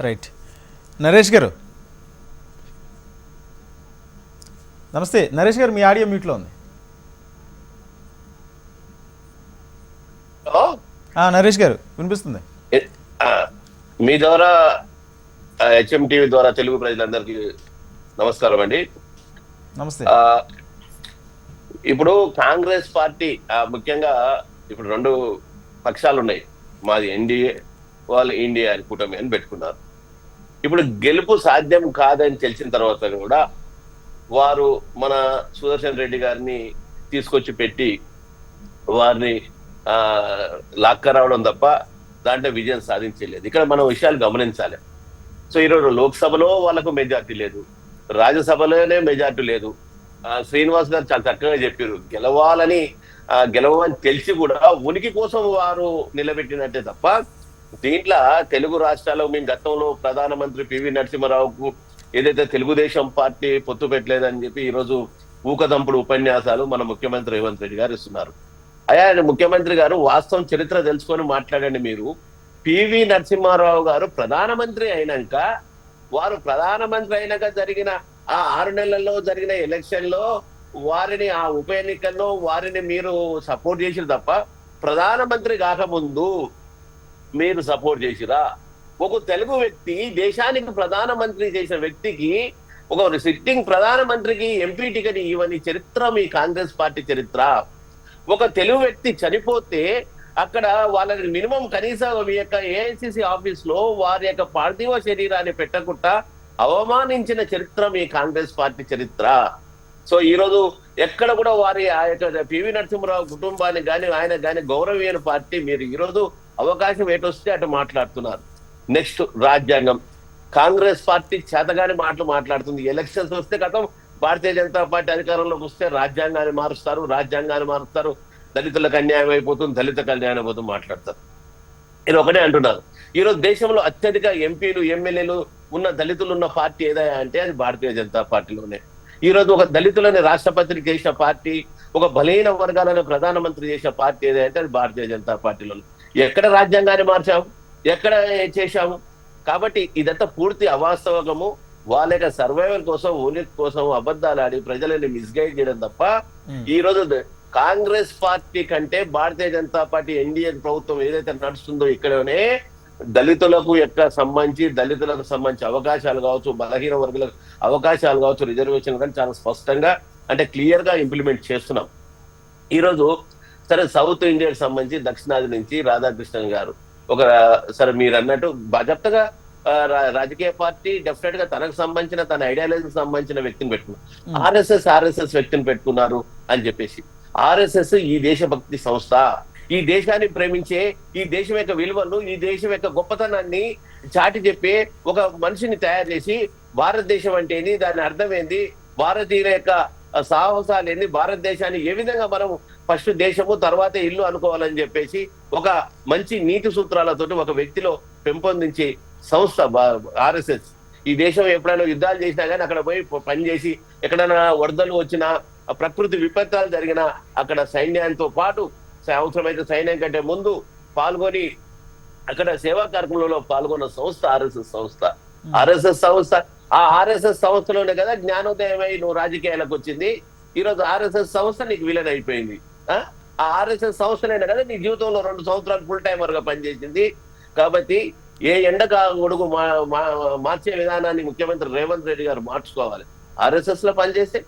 Right. Naresh గారు నమస్తే. నరేష్ గారు మీ ఆడియో మ్యూట్లో ఉంది. నరేష్ గారు వినిపిస్తుంది. మీ ద్వారా హెచ్ఎంటీవీ ద్వారా తెలుగు ప్రజలందరికీ నమస్కారం అండి. నమస్తే. ఇప్పుడు కాంగ్రెస్ పార్టీ ముఖ్యంగా ఇప్పుడు రెండు పక్షాలు ఉన్నాయి. మాది ఎన్డీఏ, వాళ్ళు ఇండియా అని కూటమి అని పెట్టుకున్నారు. ఇప్పుడు గెలుపు సాధ్యం కాదని తెలిసిన తర్వాత కూడా వారు మన సుదర్శన్ రెడ్డి గారిని తీసుకొచ్చి పెట్టి వారిని లాక్కరావడం తప్ప దాంట్లో విజయం సాధించలేదు. ఇక్కడ మనం విషయాలు గమనించాలి. సో ఈరోజు లోక్సభలో వాళ్ళకు మెజార్టీ లేదు, రాజ్యసభలోనే మెజార్టీ లేదు. శ్రీనివాస్ గారు చాలా చక్కగా చెప్పారు, గెలవాలని తెలిసి కూడా ఉనికి కోసం వారు నిలబెట్టినట్టే తప్ప దీంట్లో తెలుగు రాష్ట్రాల్లో మేము గతంలో ప్రధానమంత్రి పివి నరసింహారావుకు ఏదైతే తెలుగుదేశం పార్టీ పొత్తు పెట్టలేదని చెప్పి ఈరోజు ఊకదంపుడు ఉపన్యాసాలు మన ముఖ్యమంత్రి రేవంత్ రెడ్డి గారు ఇస్తున్నారు. అయ్యా ముఖ్యమంత్రి గారు వాస్తవం చరిత్ర తెలుసుకొని మాట్లాడండి. మీరు పివి నరసింహారావు గారు ప్రధానమంత్రి అయినాక జరిగిన ఆ 6 నెలల్లో జరిగిన ఎలక్షన్ లో వారిని ఆ ఉప ఎన్నికల్లో వారిని మీరు సపోర్ట్ చేసిరు తప్ప ప్రధానమంత్రి కాకముందు మీరు సపోర్ట్ చేసిరా? ఒక తెలుగు వ్యక్తి దేశానికి ప్రధానమంత్రి చేసిన వ్యక్తికి, ఒక సిట్టింగ్ ప్రధానమంత్రికి ఎంపీ టికెట్ ఇవ్వని చరిత్ర మీ కాంగ్రెస్ పార్టీ చరిత్ర. ఒక తెలుగు వ్యక్తి చనిపోతే అక్కడ వాళ్ళని మినిమం కనీసం మీ యొక్క ఏఐసిసి ఆఫీస్ లో వారి యొక్క పార్థివ శరీరాన్ని పెట్టకుండా అవమానించిన చరిత్ర మీ కాంగ్రెస్ పార్టీ చరిత్ర. సో ఈ రోజు ఎక్కడ కూడా వారి ఆ యొక్క పివి నరసింహారావు కుటుంబాన్ని కానీ ఆయన కానీ గౌరవీయ పార్టీ. మీరు ఈరోజు అవకాశం ఏటొస్తే అటు మాట్లాడుతున్నారు. నెక్స్ట్ రాజ్యాంగం. కాంగ్రెస్ పార్టీ చేతగాని మాటలు మాట్లాడుతుంది. ఎలక్షన్స్ వస్తే గతం భారతీయ జనతా పార్టీ అధికారంలోకి వస్తే రాజ్యాంగాన్ని మారుస్తారు, దళితులకు అన్యాయం అయిపోతుంది, దళితులకు అన్యాయం అయిపోతుంది మాట్లాడతారు. ఇది ఒకటే అంటున్నారు. ఈరోజు దేశంలో అత్యధిక ఎంపీలు ఎమ్మెల్యేలు ఉన్న దళితులు ఉన్న పార్టీ ఏదైనా అంటే అది భారతీయ జనతా పార్టీలోనే. ఈ రోజు ఒక దళితులని రాష్ట్రపతిని చేసిన పార్టీ, ఒక బలహీన వర్గాలను ప్రధానమంత్రి చేసిన పార్టీ ఏదంటే అది భారతీయ జనతా పార్టీలోనే. ఎక్కడ రాజ్యాంగాన్ని మార్చాము, ఎక్కడ చేశాము? కాబట్టి ఇదంతా పూర్తి అవాస్తవకము. వాళ్ళ యొక్క సర్వైవల్ కోసం, ఉనికి కోసం అబద్ధాలు ఆడి ప్రజలని మిస్గైడ్ చేయడం తప్ప ఈ రోజు కాంగ్రెస్ పార్టీ కంటే భారతీయ జనతా పార్టీ ఎన్డీఏ ప్రభుత్వం ఏదైతే నడుస్తుందో ఇక్కడనే దళితులకు సంబంధించి అవకాశాలు కావచ్చు, బలహీన వర్గాలకు అవకాశాలు కావచ్చు, రిజర్వేషన్ కానీ చాలా స్పష్టంగా అంటే క్లియర్ గా ఇంప్లిమెంట్ చేస్తున్నాం. ఈరోజు సరే సౌత్ ఇండియాకి సంబంధించి దక్షిణాది నుంచి రాధాకృష్ణన్ గారు సరే మీరు అన్నట్టు బాధ్యతగా రాజకీయ పార్టీ డెఫినెట్ గా తనకు సంబంధించిన తన ఐడియాలజీకి సంబంధించిన వ్యక్తిని పెట్టుకున్నారు. ఆర్ఎస్ఎస్ వ్యక్తిని పెట్టుకున్నారు అని చెప్పేసి. ఆర్ఎస్ఎస్ ఈ దేశభక్తి సంస్థ, ఈ దేశాన్ని ప్రేమించే, ఈ దేశం యొక్క విలువలు, ఈ దేశం యొక్క గొప్పతనాన్ని చాటి చెప్పే ఒక మనిషిని తయారు చేసి భారతదేశం అంటే ఏంది, దాని అర్థం ఏంది, భారతీయుల యొక్క సాహసాలు ఏంది, భారతదేశాన్ని ఏ విధంగా మనం ఫస్ట్ దేశము తర్వాత ఇల్లు అనుకోవాలని చెప్పేసి ఒక మంచి నీతి సూత్రాలతోటి ఒక వ్యక్తిలో పెంపొందించే సంస్థ ఆర్ఎస్ఎస్. ఈ దేశం ఎప్పుడైనా యుద్ధాలు చేసినా కానీ అక్కడ పోయి పనిచేసి ఎక్కడైనా వరదలు వచ్చినా, ప్రకృతి విపత్తాలు జరిగినా అక్కడ సైన్యంతో పాటు అవసరమైతే సైన్యం కంటే ముందు పాల్గొని అక్కడ సేవా కార్యక్రమంలో పాల్గొన్న సంస్థ ఆర్ఎస్ఎస్ సంస్థ. ఆ ఆర్ఎస్ఎస్ సంస్థలోనే కదా జ్ఞానోదయమై నువ్వు రాజకీయాలకు వచ్చింది. ఈరోజు ఆర్ఎస్ఎస్ సంస్థ నీకు విలన్ అయిపోయింది. ఆ ఆర్ఎస్ఎస్ సంస్థలైనా కదా నీ జీవితంలో 2 సంవత్సరాలు ఫుల్ టైమర్ గా పనిచేసింది. కాబట్టి ఏ ఎండక గొడుగు మార్చే విధానాన్ని ముఖ్యమంత్రి రేవంత్ రెడ్డి గారు మార్చుకోవాలి. ఆర్ఎస్ఎస్ లో పనిచేస్తే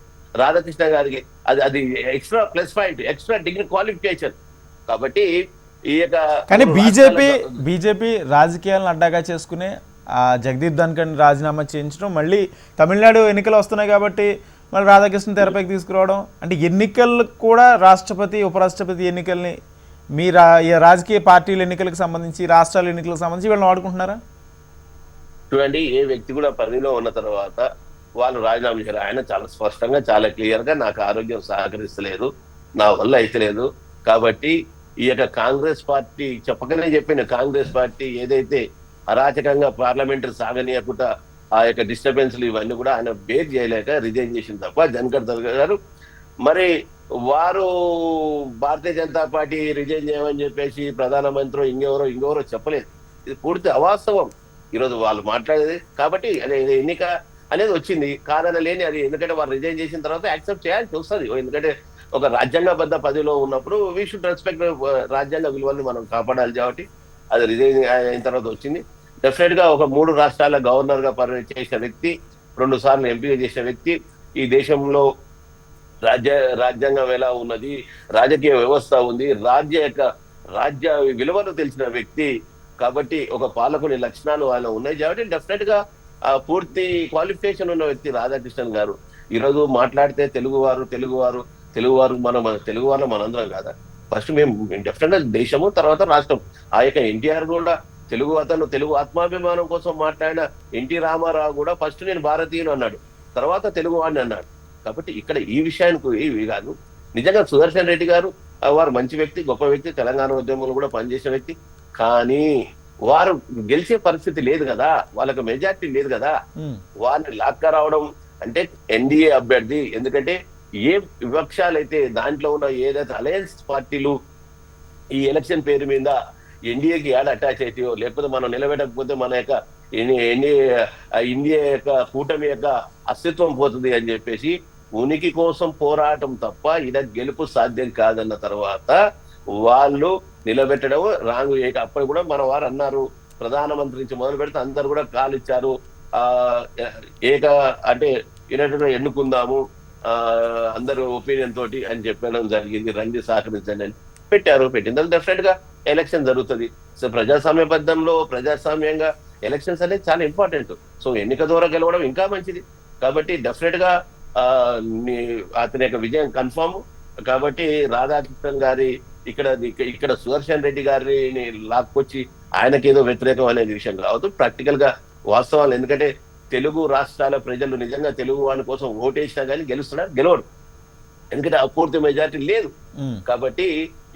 రాధాకృష్ణ గారికి అది extra plus point, extra degree qualification. కాబట్టి ఈ యొక్క కానీ బీజేపీ రాజకీయాలను అడ్డాగా చేసుకునే జగదీప్ ధన్కర్ రాజీనామా చేయించడం, మళ్ళీ తమిళనాడు ఎన్నికలు వస్తున్నాయి కాబట్టి మళ్ళీ రాధాకృష్ణ తెరపైకి తీసుకురావడం, అంటే ఎన్నికలు కూడా రాష్ట్రపతి ఉపరాష్ట్రపతి ఎన్నికల్ని మీ రాజకీయ పార్టీల ఎన్నికలకు సంబంధించి, రాష్ట్రాల ఎన్నికలకు సంబంధించి వీళ్ళని వాడుకుంటున్నారా? చూడండి, ఏ వ్యక్తి కూడా పదవిలో ఉన్న తర్వాత వాళ్ళు రాజీనామా చేయాలి. ఆయన చాలా స్పష్టంగా చాలా క్లియర్ గా నాకు ఆరోగ్యం సహకరిస్తలేదు, నా వల్ల అయితే లేదు, కాబట్టి ఈ యొక్క కాంగ్రెస్ పార్టీ చెప్పకనే చెప్పిన కాంగ్రెస్ పార్టీ ఏదైతే అరాచకంగా పార్లమెంటరీ సాగనీయకుండా ఆ యొక్క డిస్టర్బెన్స్లు ఇవన్నీ కూడా ఆయన బేర్ చేయలేక రిజైన్ చేసింది తప్ప ధన్కర్ గారు మరి వారు భారతీయ జనతా పార్టీ రిజైన్ చేయమని చెప్పేసి ప్రధానమంత్రి ఇంకెవరో చెప్పలేదు. ఇది పూర్తి అవాస్తవం. ఈరోజు వాళ్ళు మాట్లాడేది. కాబట్టి అది ఎన్నిక అనేది వచ్చింది కాదన లేని, అది ఎందుకంటే వాళ్ళు రిజైన్ చేసిన తర్వాత యాక్సెప్ట్ చేయాల్సి వస్తుంది. ఎందుకంటే ఒక రాజ్యాంగబద్ధ పదవిలో ఉన్నప్పుడు వీ షుడ్ రెస్పెక్ట్ రాజ్యాంగ విలువల్ని మనం కాపాడాలి. కాబట్టి అది రిజైన్ అయిన తర్వాత వచ్చింది. డెఫినెట్ గా ఒక 3 రాష్ట్రాల గవర్నర్ గా చేసిన వ్యక్తి, 2 సార్లు ఎంపీగా చేసిన వ్యక్తి, ఈ దేశంలో రాజ్యాంగం ఎలా ఉన్నది, రాజకీయ వ్యవస్థ ఉంది, రాజ్య విలువలు తెలిసిన వ్యక్తి. కాబట్టి ఒక పాలకుని లక్షణాలు ఆయన ఉన్నాయి కాబట్టి డెఫినెట్ గా పూర్తి క్వాలిఫికేషన్ ఉన్న వ్యక్తి రాధాకృష్ణన్ గారు. ఈరోజు మాట్లాడితే తెలుగువారు మన తెలుగు వాళ్ళం మనందరం కాదా? ఫస్ట్ మేము డెఫినెట్ గా దేశము, తర్వాత రాష్ట్రం. ఆ యొక్క ఎన్టీఆర్ కూడా తెలుగు ఆత్మాభిమానం కోసం మాట్లాడిన ఎన్టీ రామారావు కూడా ఫస్ట్ నేను భారతీయులు అన్నాడు, తర్వాత తెలుగు వాడిని అన్నాడు. కాబట్టి ఇక్కడ ఈ విషయానికి ఇవి కాదు. నిజంగా సుదర్శన్ రెడ్డి గారు వారు మంచి వ్యక్తి, గొప్ప వ్యక్తి, తెలంగాణ ఉద్యమంలో కూడా పనిచేసిన వ్యక్తి. కానీ వారు గెలిచే పరిస్థితి లేదు కదా, వాళ్ళకి మెజార్టీ లేదు కదా. వారిని లాక్క రావడం అంటే ఎన్డీఏ అభ్యర్థి, ఎందుకంటే ఏ విపక్షాలు అయితే దాంట్లో ఉన్న ఏదైతే అలయన్స్ పార్టీలు ఈ ఎలక్షన్ పేరు మీద ఎన్డీఏకి యాడ్ అటాచ్ అవుతాయో, లేకపోతే మనం నిలబెట్టకపోతే మన యొక్క ఇండియా యొక్క కూటమి యొక్క అస్తిత్వం పోతుంది అని చెప్పేసి ఉనికి కోసం పోరాటం తప్ప ఇలా గెలుపు సాధ్యం కాదన్న తర్వాత వాళ్ళు నిలబెట్టడం రాంగ్. అప్పుడు కూడా మన వారు అన్నారు, ప్రధానమంత్రి నుంచి మొదలు పెడితే అందరు కూడా కాలు ఇచ్చారు, అంటే యునైటెడ్ ఎన్నుకుందాము అందరూ ఒపీనియన్ తోటి అని చెప్పడం జరిగింది. రండి సహకరించండి అని పెట్టిన డెఫినెట్ గా ఎలక్షన్ జరుగుతుంది. సో ప్రజాస్వామ్యబద్ధంలో ప్రజాస్వామ్యంగా ఎలక్షన్స్ అనేది చాలా ఇంపార్టెంట్. సో ఎన్నిక ద్వారా గెలవడం ఇంకా మంచిది. కాబట్టి డెఫినెట్ గా అతని యొక్క విజయం కన్ఫర్మ్. కాబట్టి రాధాకృష్ణన్ గారి ఇక్కడ సుదర్శన్ రెడ్డి గారిని లాక్కొచ్చి ఆయనకేదో వ్యతిరేకం అనేది విషయం కావద్దు. ప్రాక్టికల్ గా వాస్తవాలు, ఎందుకంటే తెలుగు రాష్ట్రాల ప్రజలు నిజంగా తెలుగు వాడి కోసం ఓటేసినా కానీ గెలవడు, ఎందుకంటే అపూర్తి మెజారిటీ లేదు. కాబట్టి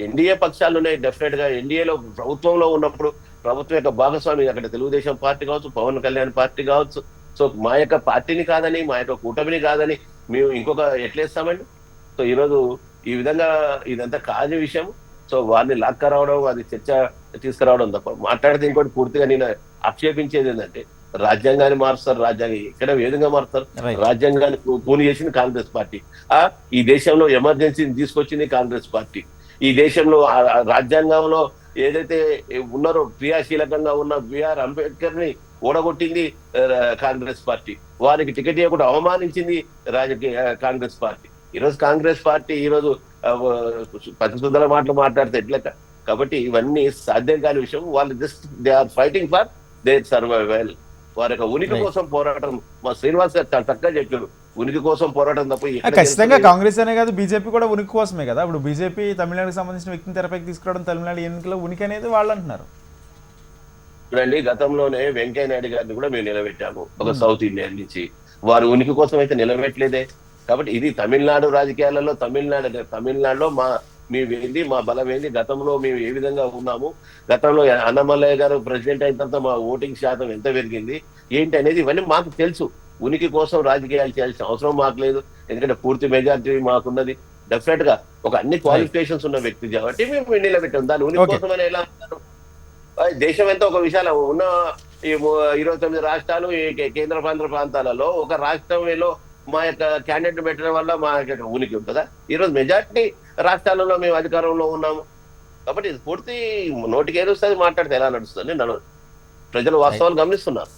ఎన్డీఏ పక్షాలు ఉన్నాయి. డెఫినెట్ గా ఎన్డీఏలో ప్రభుత్వంలో ఉన్నప్పుడు ప్రభుత్వం యొక్క భాగస్వామి అక్కడ తెలుగుదేశం పార్టీ కావచ్చు, పవన్ కళ్యాణ్ పార్టీ కావచ్చు. సో మా యొక్క పార్టీని కాదని, మా యొక్క కూటమిని కాదని మేము ఇంకొక ఎట్లేస్తామండి? సో ఈరోజు ఈ విధంగా ఇదంతా కాని విషయం. సో వారిని లాక్క రావడం, అది చర్చ తీసుకురావడం తప్ప మాట్లాడితే ఇంకోటి పూర్తిగా నేను ఆక్షేపించేది ఏంటంటే, రాజ్యాంగాన్ని మారుస్తారు. రాజ్యాంగం ఎక్కడ ఏ విధంగా మారుస్తారు? రాజ్యాంగాన్ని పూని చేసింది కాంగ్రెస్ పార్టీ. ఈ దేశంలో ఎమర్జెన్సీని తీసుకొచ్చింది కాంగ్రెస్ పార్టీ. ఈ దేశంలో రాజ్యాంగంలో ఏదైతే ఉన్నారో క్రియాశీలకంగా ఉన్న బిఆర్ అంబేద్కర్ ని ఓడగొట్టింది కాంగ్రెస్ పార్టీ. వారికి టికెట్ ఇవ్వకుండా అవమానించింది కాంగ్రెస్ పార్టీ. ఈరోజు కాంగ్రెస్ పార్టీ ఈరోజు ప్రతిశుద్ధల మాటలు మాట్లాడితే ఎట్లక? కాబట్టి ఇవన్నీ సాధ్యం కాని విషయం. వాళ్ళు just they are fighting for their survival. వారి యొక్క ఉనికి కోసం పోరాటం. మా శ్రీనివాస్ గారు చాలా చక్కగా చెప్పారు, ఉనికి కోసం పోరాటం తప్ప. ఖచ్చితంగా కాంగ్రెస్ అనే కాదు, బీజేపీ కూడా ఉనికి కోసమే కదా. ఇప్పుడు బీజేపీ తమిళనాడుకి సంబంధించిన వ్యక్తిని తెరపైకి తీసుకురావడం, తమిళనాడు ఎన్నికల్లో ఉనికి అనేది వాళ్ళు అంటున్నారు. చూడండి, గతంలోనే వెంకయ్య నాయుడు గారిని కూడా మేము నిలబెట్టాము ఒక సౌత్ ఇండియన్ నుంచి. వారు ఉనికి కోసం అయితే నిలబెట్టలేదే. కాబట్టి ఇది తమిళనాడు రాజకీయాలలో, తమిళనాడులో మేమేంది, మా బలం ఏంది, గతంలో మేము ఏ విధంగా ఉన్నాము, గతంలో అన్నమల్లయ్య గారు ప్రెసిడెంట్ అయిన తర్వాత మా ఓటింగ్ శాతం ఎంత పెరిగింది ఏంటి అనేది ఇవన్నీ మాకు తెలుసు. ఉనికి కోసం రాజకీయాలు చేయాల్సిన అవసరం మాకు లేదు, ఎందుకంటే పూర్తి మెజారిటీ మాకున్నది. డెఫినెట్ గా ఒక అన్ని క్వాలిఫికేషన్స్ ఉన్న వ్యక్తి కాబట్టి మేము నిలబెట్టాం. దాని ఉనికి కోసం అని ఎలా అంటారు? దేశం ఎంత ఒక విషయాలు ఉన్న 29 రాష్ట్రాలు, కేంద్రపాలిత ప్రాంతాలలో ఒక రాష్ట్రంలో మా యొక్క క్యాండిడేట్ పెట్టడం వల్ల మా యొక్క ఉనికి ఉంటుందా? ఈరోజు మెజార్టీ రాష్ట్రాలలో మేము అధికారంలో ఉన్నాము. కాబట్టి ఇది పూర్తి నోటికి ఏరుస్తుంది, మాట్లాడితే ఎలా నడుస్తుంది? ప్రజలు వాస్తవాలు గమనిస్తున్నారు.